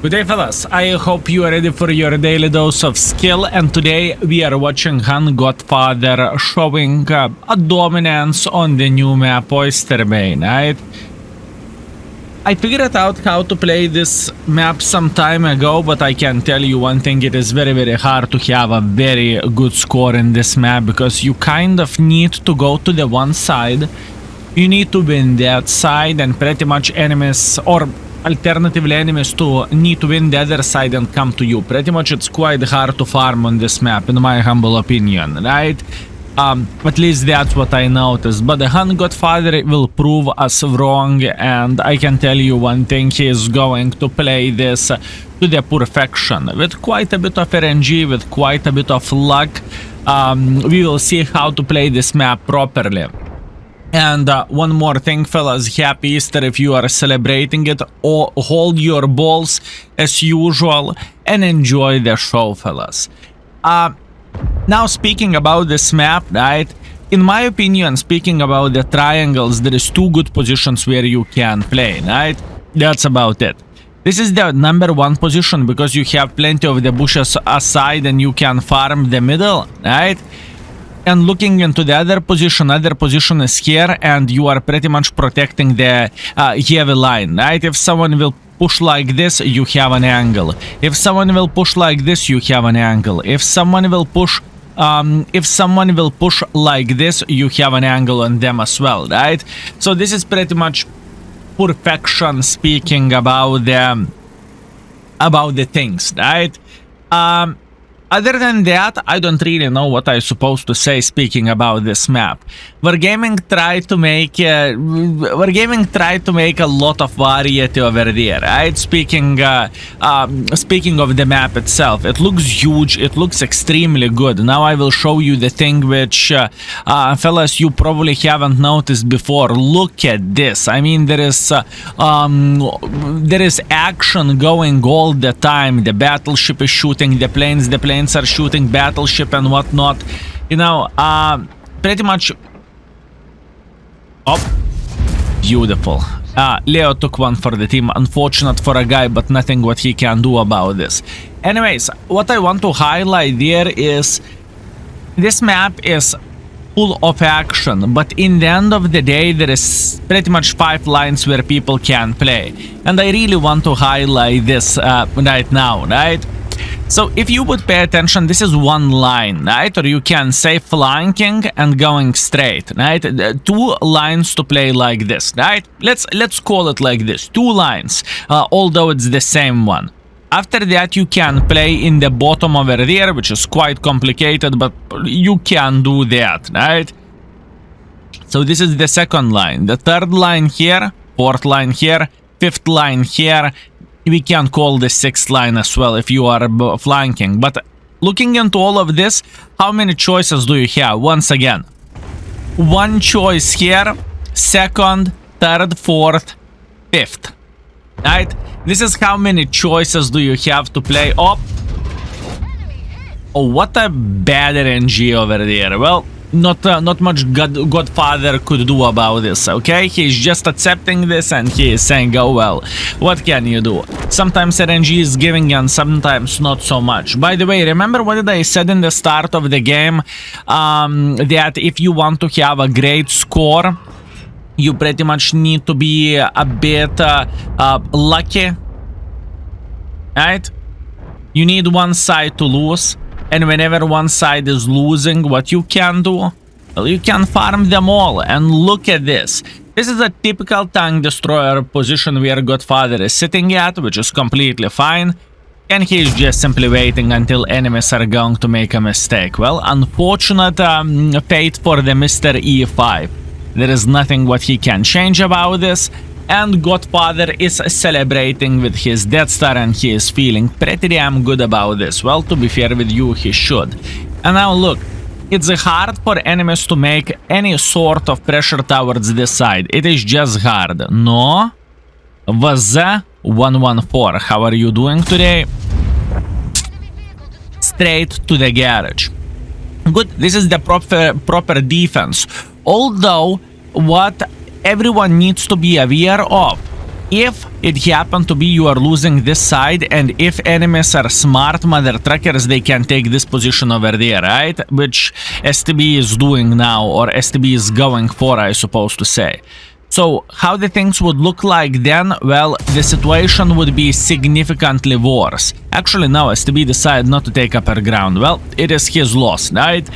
Good day, fellas. I hope you are ready for your daily dose of skill, and today we are watching Han Godfather showing a dominance on the new map Oyster Bay, right? I figured out how to play this map some time ago, but I can tell you one thing, it is very hard to have a very good score in this map, because you kind of need to go to the one side, you need to win that side, and pretty much enemies, or alternatively enemies too, need to win the other side and come to you. Pretty much it's quite hard to farm on this map, in my humble opinion, right? At least that's what I noticed, but the Han Godfather will prove us wrong, and I can tell you one thing, he is going to play this to the perfection, with quite a bit of RNG, with quite a bit of luck. We will see how to play this map properly. And one more thing, fellas, happy Easter if you are celebrating it, or hold your balls as usual and enjoy the show, fellas. Now, speaking about this map, right, in my opinion, speaking about the triangles, there is two good positions where you can play, right? That's about it. This is the #1 position because you have plenty of the bushes aside and you can farm the middle, right? And looking into the other position is here, and you are pretty much protecting the heavy line, right? If someone will push like this, you have an angle. If someone will push like this, you have an angle. If someone will push like this, you have an angle on them as well, right? So this is pretty much perfection, speaking about the things, right? Other than that, I don't really know what I'm supposed to say speaking about this map. Wargaming tried to make a lot of variety over there, right? Speaking of the map itself, it looks huge, it looks extremely good. Now I will show you the thing which, fellas, you probably haven't noticed before. Look at this. I mean, there is action going all the time. The battleship is shooting the planes are shooting battleship and whatnot, you know. Pretty much. Oh, beautiful. Leo took one for the team. Unfortunate for a guy, but nothing what he can do about this. Anyways, what I want to highlight there is this map is full of action, but in the end of the day there is pretty much 5 lines where people can play, and I really want to highlight this right now, right? So if you would pay attention, this is one line, right? Or you can say flanking and going straight, right? 2 lines to play like this, right? Let's call it like this, 2 lines, although it's the same one. After that, you can play in the bottom over there, which is quite complicated, but you can do that, right? So this is the second line, the third line here, fourth line here, fifth line here. We can call the 6th line as well if you are flanking. But looking into all of this, how many choices do you have? Once again, 1 choice here, 2nd, 3rd, 4th, 5th, right? This is how many choices do you have to play. Oh, what a bad RNG over there. Well, not much Godfather could do about this, okay? He's just accepting this and he is saying, oh well, what can you do? Sometimes RNG is giving and sometimes not so much. By the way, remember what I said in the start of the game? That if you want to have a great score, you pretty much need to be a bit lucky, right? You need one side to lose. And whenever one side is losing, what you can do? Well, you can farm them all. And look at this. This is a typical tank destroyer position where Godfather is sitting at, which is completely fine. And he's just simply waiting until enemies are going to make a mistake. Well, unfortunate fate for the Mr. E5. There is nothing what he can change about this. And Godfather is celebrating with his Death Star and he is feeling pretty damn good about this. Well, to be fair with you, he should. And now look, it's hard for enemies to make any sort of pressure towards this side. It is just hard. No? VZ114, how are you doing today? Straight to the garage. Good, this is the proper defense. Although, what everyone needs to be aware of, If it happened to be you are losing this side, and if enemies are smart mother truckers, they can take this position over there, right? Which STB is doing now, or STB is going for, I suppose to say. So, how the things would look like then? Well, the situation would be significantly worse. Actually, no, STB decided not to take upper ground. Well, it is his loss, right?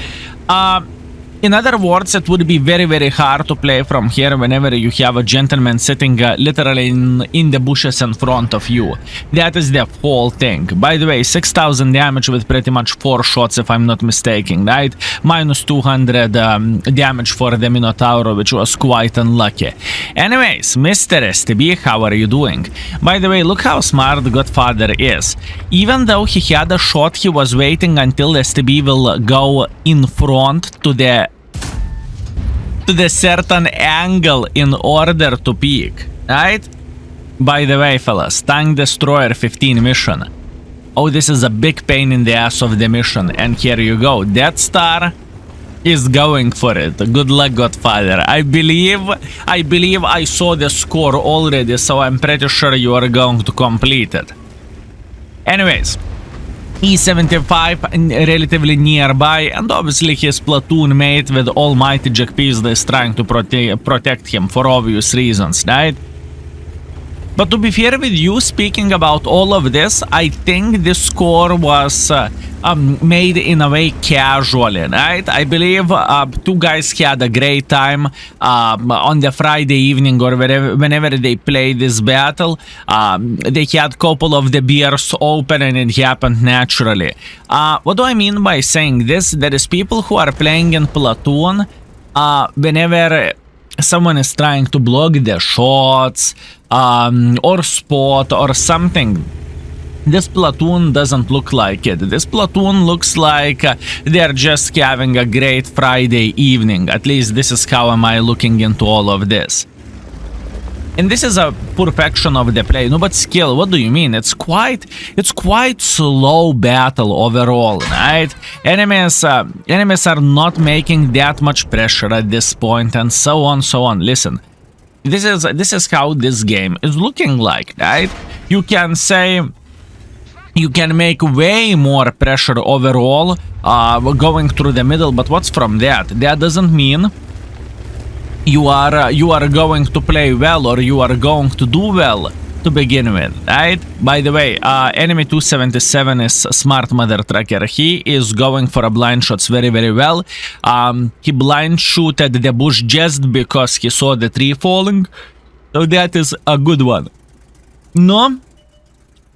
In other words, it would be very, very hard to play from here whenever you have a gentleman sitting literally in the bushes in front of you. That is the whole thing. By the way, 6,000 damage with pretty much 4 shots, if I'm not mistaken, right? Minus 200 damage for the Minotauro, which was quite unlucky. Anyways, Mr. STB, how are you doing? By the way, look how smart Godfather is. Even though he had a shot, he was waiting until STB will go in front to the certain angle in order to peek, right? By the way, fellas, Tank Destroyer 15 mission. Oh, this is a big pain in the ass of the mission, and here you go. Death Star is going for it. Good luck, Godfather. I believe I saw the score already, so I'm pretty sure you are going to complete it. Anyways, E75 relatively nearby, and obviously his platoon mate with almighty Jack Peasley is trying to protect him for obvious reasons, right? But to be fair with you, speaking about all of this, I think this score was made in a way casually, right? I believe two guys had a great time on the Friday evening or whenever they played this battle. They had a couple of the beers open and it happened naturally. What do I mean by saying this? There is people who are playing in Platoon whenever someone is trying to block the shots or spot or something. This platoon doesn't look like it. This platoon looks like they're just having a great Friday evening. At least this is how am I looking into all of this. And this is a perfection of the play. No, but skill, what do you mean? It's quite slow battle overall, right? Enemies are not making that much pressure at this point, and so on, so on. Listen, this is how this game is looking like, right? You can say you can make way more pressure overall going through the middle, but what's from that? That doesn't mean you are going to play well or you are going to do well to begin with, right? By the way, enemy 277 is a smart mother trucker. He is going for a blind shots very, very well. He blind shooted the bush just because he saw the tree falling, so that is a good one. No,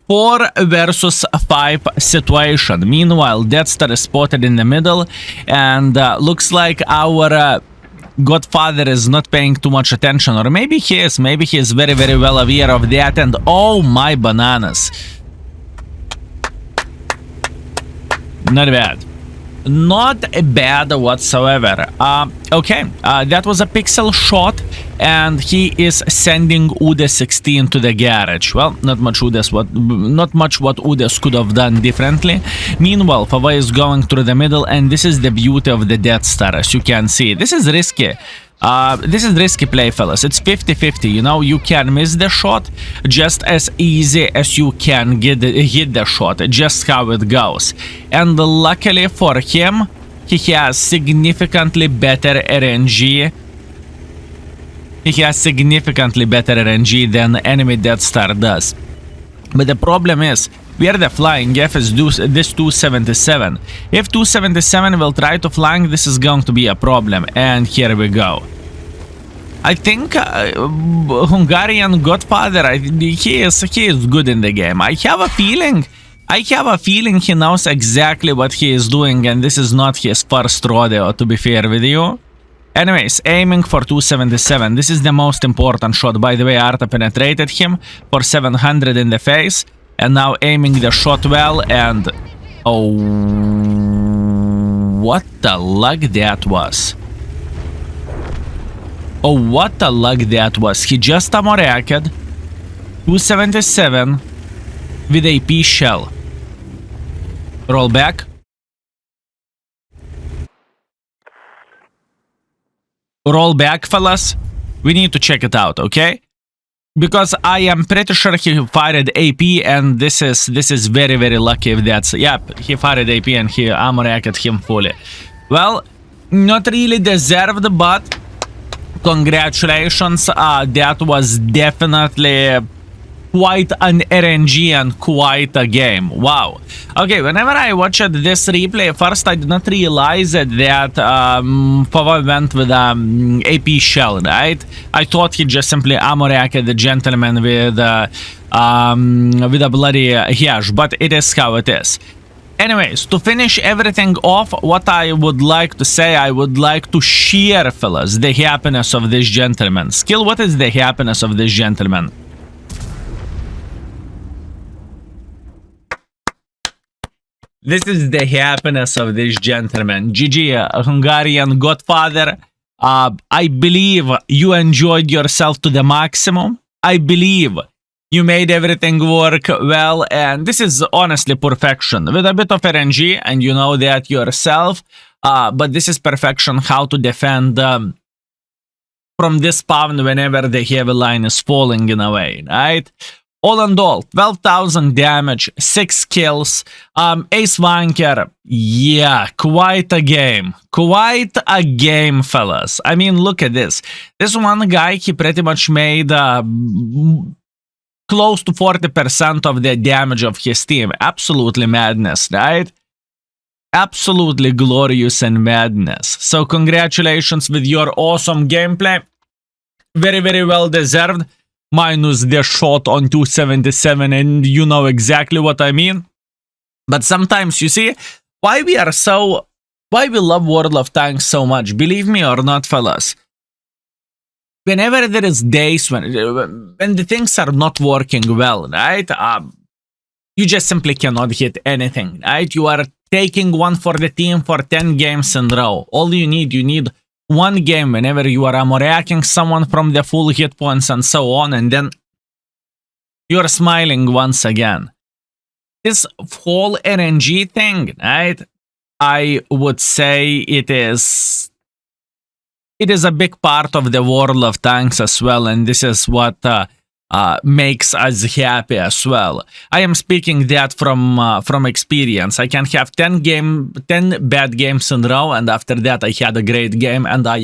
4 versus 5 situation. Meanwhile, Death Star is spotted in the middle, and looks like our Godfather is not paying too much attention, or maybe he is very, very well aware of that, and oh my bananas. Not bad. Not bad whatsoever. Okay, that was a pixel shot, and he is sending Ude 16 to the garage. Well, not much what Udes could have done differently. Meanwhile, Fava is going through the middle, and this is the beauty of the Death Star, as you can see. This is risky. This is risky play, fellas. It's 50-50, you know, you can miss the shot just as easy as you can hit the shot, just how it goes. And luckily for him, he has significantly better RNG. He has significantly better RNG than enemy Death Star does. But the problem is, where the flying F is this 277. If 277 will try to flank, this is going to be a problem. And here we go. I think Hungarian Godfather, he is good in the game. I have a feeling he knows exactly what he is doing, and this is not his first rodeo, to be fair with you. Anyways, aiming for 277. This is the most important shot. By the way, Arta penetrated him for 700 in the face. And now aiming the shot well, and oh, what the luck that was. Oh, what the luck that was. He just amoraked 277 with AP shell. Roll back. Roll back, fellas. We need to check it out, okay? because I am pretty sure he fired AP, and this is very, very lucky if that's... Yep, he fired AP and he armor racked him fully. Well, not really deserved, but congratulations. That was definitely quite an RNG and quite a game. Wow. Okay, whenever I watched this replay, first I did not realize that Fava went with AP shell, right? I thought he just simply armor racked the gentleman with a bloody hash, but it is how it is. Anyways, to finish everything off, what I would like to say, I would like to share, fellas, the happiness of this gentleman. Skill, what is the happiness of this gentleman? This is the happiness of this gentleman. GG, Hungarian Godfather. I believe you enjoyed yourself to the maximum. I believe you made everything work well, and this is honestly perfection. With a bit of RNG, and you know that yourself, but this is perfection, how to defend from this spawn whenever the heavy line is falling in a way, right? All in all, 12,000 damage, 6 kills, ace wanker. Yeah, quite a game. Quite a game, fellas. I mean, look at this. This one guy, he pretty much made close to 40% of the damage of his team. Absolutely madness, right? Absolutely glorious and madness. So congratulations with your awesome gameplay. Very, very well deserved. Minus the shot on 277, and you know exactly what I mean. But sometimes, you see, why we love World of Tanks so much, believe me or not, fellas. Whenever there is days when the things are not working well, right? You just simply cannot hit anything, right? You are taking one for the team for 10 games in a row. All you need one game whenever you are amoracking someone from the full hit points and so on, and then you're smiling once again. This whole RNG thing, right? I would say it is a big part of the World of Tanks as well, and this is what makes us happy as well. I am speaking that from experience. I can have 10 bad games in a row, and after that I had a great game, and I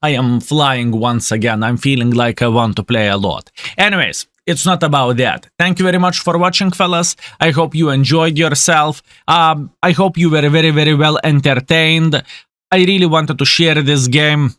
am flying once again. I'm feeling like I want to play a lot. Anyways, it's not about that. Thank you very much for watching, fellas. I hope you enjoyed yourself. I hope you were very, very well entertained. I really wanted to share this game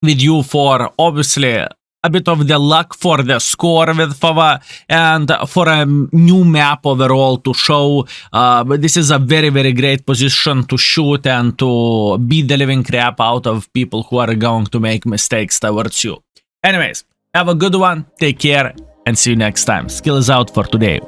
with you for, obviously, a bit of the luck for the score with Fava, and for a new map overall to show. But this is a very, very great position to shoot and to beat the living crap out of people who are going to make mistakes towards you. Anyways, have a good one, take care, and see you next time. Skill is out for today.